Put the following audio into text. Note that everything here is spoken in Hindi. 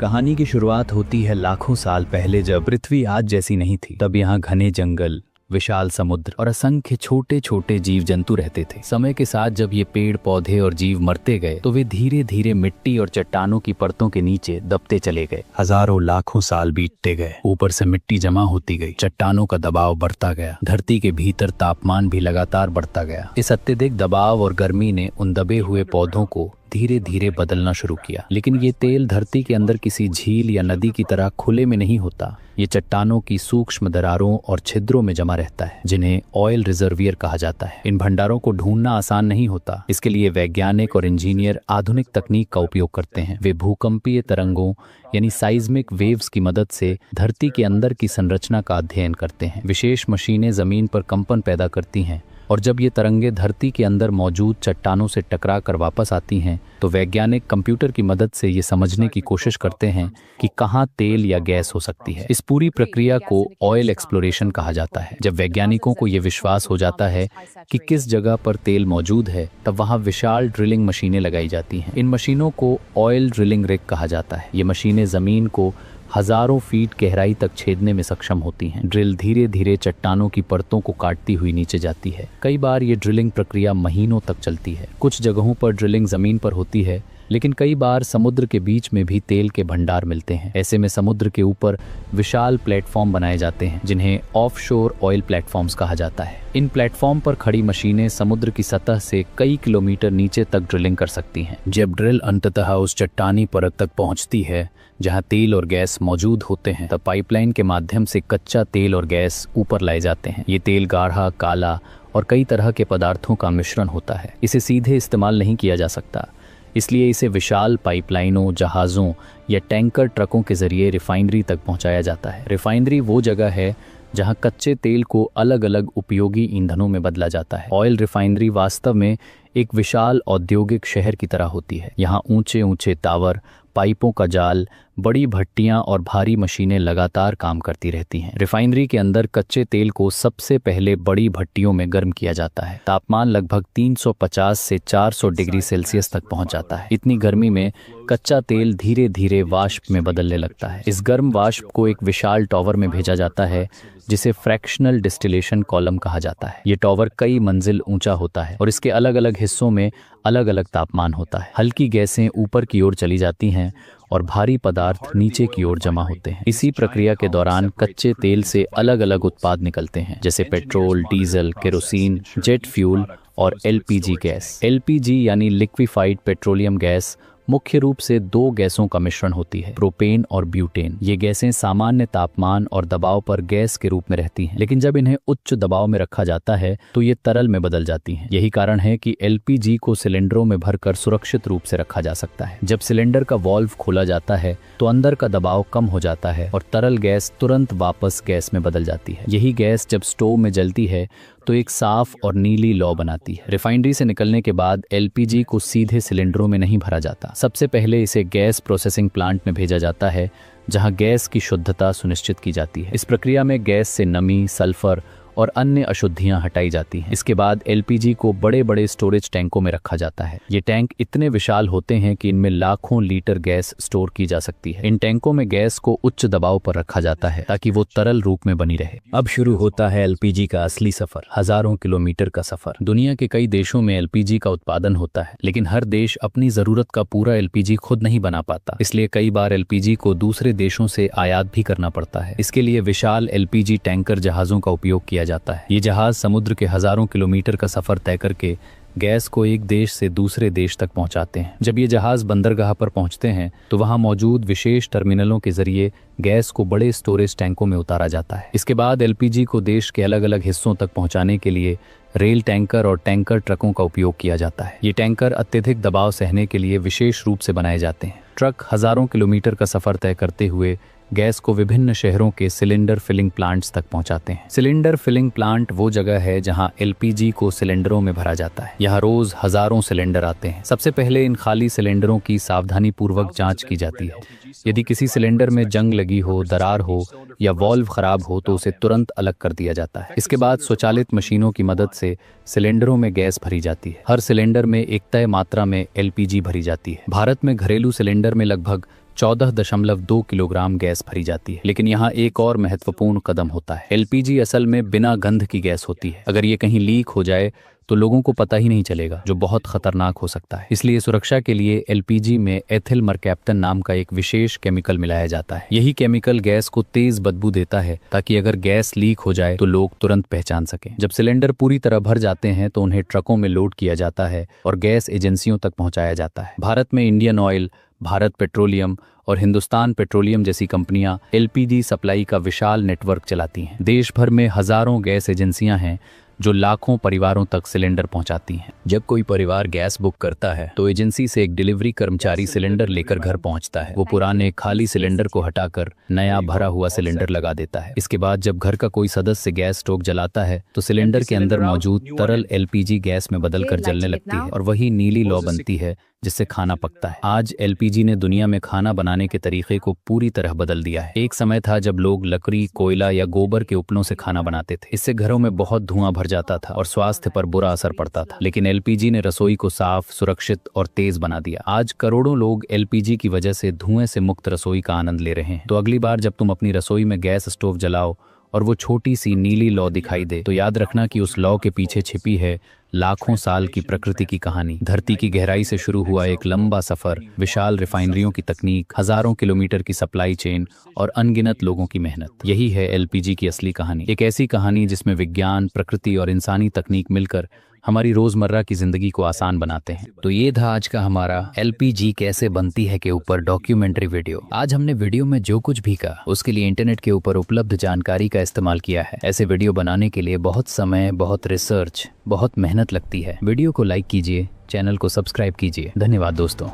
कहानी की शुरुआत होती है लाखों साल पहले, जब पृथ्वी आज जैसी नहीं थी। तब यहाँ घने जंगल, विशाल समुद्र और असंख्य छोटे छोटे जीव जंतु रहते थे। समय के साथ जब ये पेड़ पौधे और जीव मरते गए तो वे धीरे धीरे मिट्टी और चट्टानों की परतों के नीचे दबते चले गए। हजारों लाखों साल बीतते गए, ऊपर से मिट्टी जमा होती गई, चट्टानों का दबाव बढ़ता गया, धरती के भीतर तापमान भी लगातार बढ़ता गया। इस अत्यधिक दबाव और गर्मी ने उन दबे हुए पौधों को धीरे धीरे बदलना शुरू किया। लेकिन ये तेल धरती के अंदर किसी झील या नदी की तरह खुले में नहीं होता। ये चट्टानों की सूक्ष्म दरारों और छिद्रों में जमा रहता है, जिन्हें ऑयल रिजर्वियर कहा जाता है। इन भंडारों को ढूंढना आसान नहीं होता। इसके लिए वैज्ञानिक और इंजीनियर आधुनिक तकनीक का उपयोग करते हैं। वे भूकंपीय तरंगों यानी साइज्मिक वेव्स की मदद से धरती के अंदर की संरचना का अध्ययन करते हैं। विशेष मशीनें जमीन पर कंपन पैदा करती हैं, और जब ये तरंगे धरती के अंदर मौजूद चट्टानों से टकरा कर वापस आती हैं तो वैज्ञानिक कंप्यूटर की मदद से ये समझने की कोशिश करते हैं कि कहाँ तेल या गैस हो सकती है। इस पूरी प्रक्रिया को ऑयल एक्सप्लोरेशन कहा जाता है। जब वैज्ञानिकों को ये विश्वास हो जाता है कि किस जगह पर तेल मौजूद है, तब वहाँ विशाल ड्रिलिंग मशीनें लगाई जाती हैं। इन मशीनों को ऑयल ड्रिलिंग रिग कहा जाता है। ये मशीनें जमीन को हजारों फीट गहराई तक छेदने में सक्षम होती हैं। ड्रिल धीरे धीरे चट्टानों की परतों को काटती हुई नीचे जाती है। कई बार ये ड्रिलिंग प्रक्रिया महीनों तक चलती है। कुछ जगहों पर ड्रिलिंग जमीन पर होती है, लेकिन कई बार समुद्र के बीच में भी तेल के भंडार मिलते हैं। ऐसे में समुद्र के ऊपर विशाल प्लेटफॉर्म बनाए जाते हैं, जिन्हें ऑफशोर ऑयल प्लेटफॉर्म्स कहा जाता है। इन प्लेटफॉर्म पर खड़ी मशीनें समुद्र की सतह से कई किलोमीटर नीचे तक ड्रिलिंग कर सकती हैं। जब ड्रिल अंततः उस चट्टानी परत तक पहुंचती है जहां तेल और गैस मौजूद होते हैं, तब पाइपलाइन के माध्यम से कच्चा तेल और गैस ऊपर लाए जाते हैं। ये तेल गाढ़ा, काला और कई तरह के पदार्थों का मिश्रण होता है। इसे सीधे इस्तेमाल नहीं किया जा सकता, इसलिए इसे विशाल पाइपलाइनों, जहाज़ों या टैंकर ट्रकों के जरिए रिफाइनरी तक पहुंचाया जाता है। रिफाइनरी वो जगह है जहां कच्चे तेल को अलग अलग उपयोगी ईंधनों में बदला जाता है। ऑयल रिफाइनरी वास्तव में एक विशाल औद्योगिक शहर की तरह होती है। यहाँ ऊंचे ऊंचे टावर, पाइपों का जाल, बड़ी भट्टियां और भारी मशीनें लगातार काम करती रहती हैं। रिफाइनरी के अंदर कच्चे तेल को सबसे पहले बड़ी भट्टियों में गर्म किया जाता है। तापमान लगभग 350 से 400 डिग्री सेल्सियस तक पहुंच जाता है। इतनी गर्मी में कच्चा तेल धीरे धीरे वाष्प में बदलने लगता है। इस गर्म वाष्प को एक विशाल टॉवर में भेजा जाता है, जिसे फ्रैक्शनल डिस्टिलेशन कॉलम कहा जाता है। ये टॉवर कई मंजिल ऊंचा होता है और इसके अलग अलग हिस्सों में अलग अलग तापमान होता है। हल्की गैसें ऊपर की ओर चली जाती हैं और भारी पदार्थ नीचे की ओर जमा होते हैं। इसी प्रक्रिया के दौरान कच्चे तेल से अलग अलग उत्पाद निकलते हैं, जैसे petrol, diesel, kerosene, jet fuel और एलपीजी गैस। एलपीजी यानी लिक्विफाइड पेट्रोलियम गैस मुख्य रूप से दो गैसों का मिश्रण होती है, प्रोपेन और ब्यूटेन। ये गैसें सामान्य तापमान और दबाव पर गैस के रूप में रहती हैं, लेकिन जब इन्हें उच्च दबाव में रखा जाता है तो ये तरल में बदल जाती हैं। यही कारण है कि एलपीजी को सिलेंडरों में भरकर सुरक्षित रूप से रखा जा सकता है। जब सिलेंडर का वाल्व खोला जाता है तो अंदर का दबाव कम हो जाता है और तरल गैस तुरंत वापस गैस में बदल जाती है। यही गैस जब स्टोव में जलती है तो एक साफ और नीली लौ बनाती है। रिफाइनरी से निकलने के बाद एलपीजी को सीधे सिलेंडरों में नहीं भरा जाता। सबसे पहले इसे गैस प्रोसेसिंग प्लांट में भेजा जाता है, जहां गैस की शुद्धता सुनिश्चित की जाती है। इस प्रक्रिया में गैस से नमी, सल्फर और अन्य अशुद्धियां हटाई जाती हैं। इसके बाद एलपीजी को बड़े बड़े स्टोरेज टैंकों में रखा जाता है। ये टैंक इतने विशाल होते हैं कि इनमें लाखों लीटर गैस स्टोर की जा सकती है। इन टैंकों में गैस को उच्च दबाव पर रखा जाता है ताकि वो तरल रूप में बनी रहे। अब शुरू होता है एलपीजी का असली सफर, हजारों किलोमीटर का सफर। दुनिया के कई देशों में एलपीजी का उत्पादन होता है, लेकिन हर देश अपनी जरूरत का पूरा एलपीजी खुद नहीं बना पाता। इसलिए कई बार एलपीजी को दूसरे देशों से आयात भी करना पड़ता है। इसके लिए विशाल एलपीजी टैंकर जहाजों का उपयोग किया जाता है। ये जहाज समुद्र के हजारों किलोमीटर का सफर तय करके गैस को एक देश से दूसरे देश तक पहुंचाते हैं। जब ये जहाज बंदरगाह पर पहुंचते हैं तो वहां मौजूद विशेष टर्मिनलों के जरिए गैस को बड़े स्टोरेज टैंकों में उतारा जाता है। इसके बाद एलपीजी को देश के अलग अलग हिस्सों तक पहुंचाने के लिए रेल टैंकर और टैंकर ट्रकों का उपयोग किया जाता है। ये टैंकर अत्यधिक दबाव सहने के लिए विशेष रूप से बनाए जाते हैं। ट्रक हजारों किलोमीटर का सफर तय करते हुए गैस को विभिन्न शहरों के सिलेंडर फिलिंग प्लांट्स तक पहुंचाते हैं। सिलेंडर फिलिंग प्लांट वो जगह है जहां एलपीजी को सिलेंडरों में भरा जाता है। यहाँ रोज हजारों सिलेंडर आते हैं। सबसे पहले इन खाली सिलेंडरों की सावधानी पूर्वक जांच की जाती है। यदि किसी सिलेंडर में जंग लगी हो, दरार हो या वॉल्व खराब हो तो उसे तुरंत अलग कर दिया जाता है। इसके बाद स्वचालित मशीनों की मदद से सिलेंडरों में गैस भरी जाती है। हर सिलेंडर में एक तय मात्रा में एलपीजी भरी जाती है। भारत में घरेलू सिलेंडर में लगभग 14.2 किलोग्राम गैस भरी जाती है। लेकिन यहाँ एक और महत्वपूर्ण कदम होता है। एलपीजी असल में बिना गंध की गैस होती है। अगर ये कहीं लीक हो जाए तो लोगों को पता ही नहीं चलेगा, जो बहुत खतरनाक हो सकता है। इसलिए सुरक्षा के लिए एलपीजी में एथिल मरकैप्टन नाम का एक विशेष केमिकल मिलाया जाता है। यही केमिकल गैस को तेज बदबू देता है, ताकि अगर गैस लीक हो जाए तो लोग तुरंत पहचान सकें। जब सिलेंडर पूरी तरह भर जाते हैं तो उन्हें ट्रकों में लोड किया जाता है और गैस एजेंसियों तक पहुंचाया जाता है। भारत में इंडियन ऑयल, भारत पेट्रोलियम और हिंदुस्तान पेट्रोलियम जैसी कंपनियां एलपीजी सप्लाई का विशाल नेटवर्क चलाती हैं। देश भर में हजारों गैस एजेंसियां हैं जो लाखों परिवारों तक सिलेंडर पहुंचाती हैं। जब कोई परिवार गैस बुक करता है तो एजेंसी से एक डिलीवरी कर्मचारी सिलेंडर लेकर घर पहुंचता है। वो पुराने खाली सिलेंडर को हटाकर नया भरा हुआ सिलेंडर लगा देता है। इसके बाद जब घर का कोई सदस्य गैस स्टोव जलाता है तो सिलेंडर के अंदर मौजूद तरल एलपीजी गैस में बदलकर जलने लगती है और वही नीली लौ बनती है जिससे खाना पकता है। आज एलपीजी ने दुनिया में खाना बनाने के तरीके को पूरी तरह बदल दिया है। एक समय था जब लोग लकड़ी, कोयला या गोबर के उपलों से खाना बनाते थे। इससे घरों में बहुत धुआं भर जाता था और स्वास्थ्य पर बुरा असर पड़ता था। लेकिन एलपीजी ने रसोई को साफ, सुरक्षित और तेज बना दिया। आज करोड़ों लोग एलपीजी की वजह से धुएं से मुक्त रसोई का आनंद ले रहे हैं। तो अगली बार जब तुम अपनी रसोई में गैस स्टोव जलाओ और वो छोटी सी नीली लौ दिखाई दे तो याद रखना कि उस लौ के पीछे छिपी है लाखों साल की प्रकृति की कहानी। धरती की गहराई से शुरू हुआ एक लंबा सफर, विशाल रिफाइनरियों की तकनीक, हजारों किलोमीटर की सप्लाई चेन और अनगिनत लोगों की मेहनत। यही है एलपीजी की असली कहानी। एक ऐसी कहानी जिसमें विज्ञान, प्रकृति और इंसानी तकनीक मिलकर हमारी रोजमर्रा की जिंदगी को आसान बनाते हैं। तो ये था आज का हमारा एलपीजी कैसे बनती है के ऊपर डॉक्यूमेंट्री वीडियो। आज हमने वीडियो में जो कुछ भी कहा उसके लिए इंटरनेट के ऊपर उपलब्ध जानकारी का इस्तेमाल किया है। ऐसे वीडियो बनाने के लिए बहुत समय, बहुत रिसर्च, बहुत मेहनत लगती है। वीडियो को लाइक कीजिए, चैनल को सब्सक्राइब कीजिए। धन्यवाद दोस्तों।